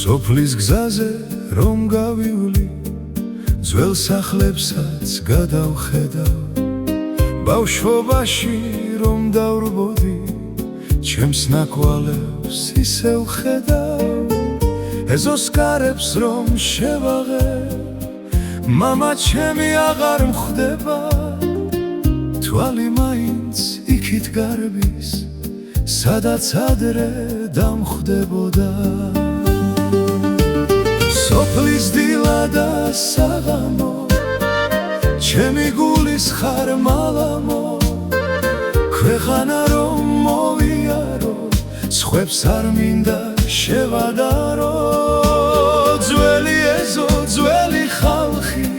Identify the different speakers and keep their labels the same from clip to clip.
Speaker 1: სოფლის გზაზე რომ გავივლი, ძველ სახლებსაც გადავხედავ, ბავშვობაში რომ დავრბოდი, ჩემს ნაკვალევს ისევ ხედავ, ეზოს კარებს რომ შევაღებ, მამა ჩემი აღარ მხვდება, თვალი მაინც იქით გარბის, სადაც ადრე დამხვდებოდა. სოფლის დილა და საღამო, ჩემი გულის ხარმალამო, ქვეყანა რომ მოვიარო, სხვებს არ მინდა შევადარო. ძველი ეზო, ძველი ხალხი,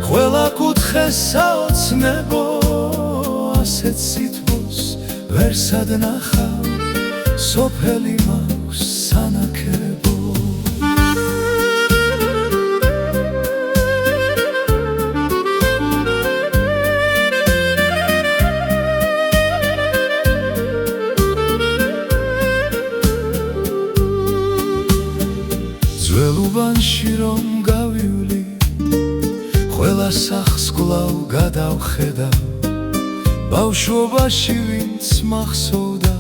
Speaker 1: ყველა კუთხეს საოცნებო, ასეთ სითბოს ვერ სადნახავ, სოფელი მაქვს სანაქებო. ძველუბანში რომ გავივლი, ყველა სახს კვლავ გადავხედავ, ბავშვობაში ვინც მახსოვდა,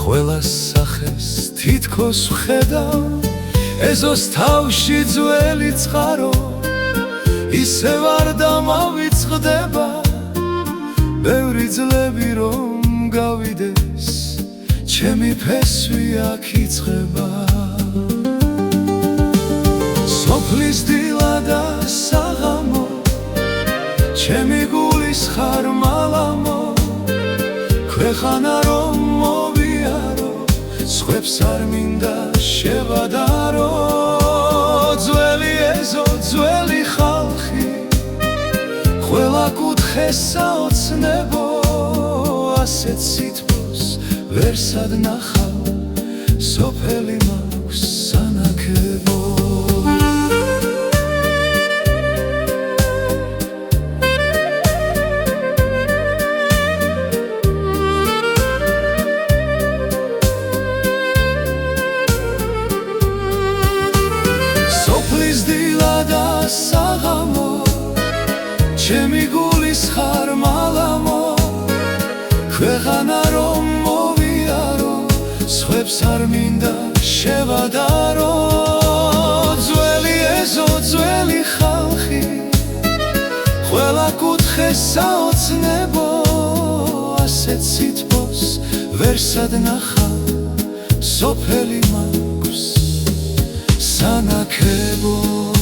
Speaker 1: ყველა სახეს თითქოს ვხედავ, ეზოს თავში ძველი წყარო, ისევ არ დამავიწყდება, ბევრი ძლები რომ გავიდეს, ჩემი ფესვი აქ იწყება. სოფლის დილა და საღამო, ჩემი გულის ხარმალამო, ქვეყანა რომ მოვიარო, სხვებს არ მინდა შევადარო. ძველი ეზო, ძველი ხალხი, ყველა კუთხეს საოცნებო, ასეთ სითბოს ვერ სადნახავ, სოფელი მაქვს სანაქებო. სოფლის დილა და საღამო, ჩემი გულის ხარმალამო, ქვეყანა რომ მოვიარო, სხვებს არ მინდა შევადარო. ძველი ეზო, ძველი ხალხი, ყველა კუთხეს საოცნებო, ასეთ სითბოს ვერ სადნახავ, სოფელი მაქვს სანაქებო.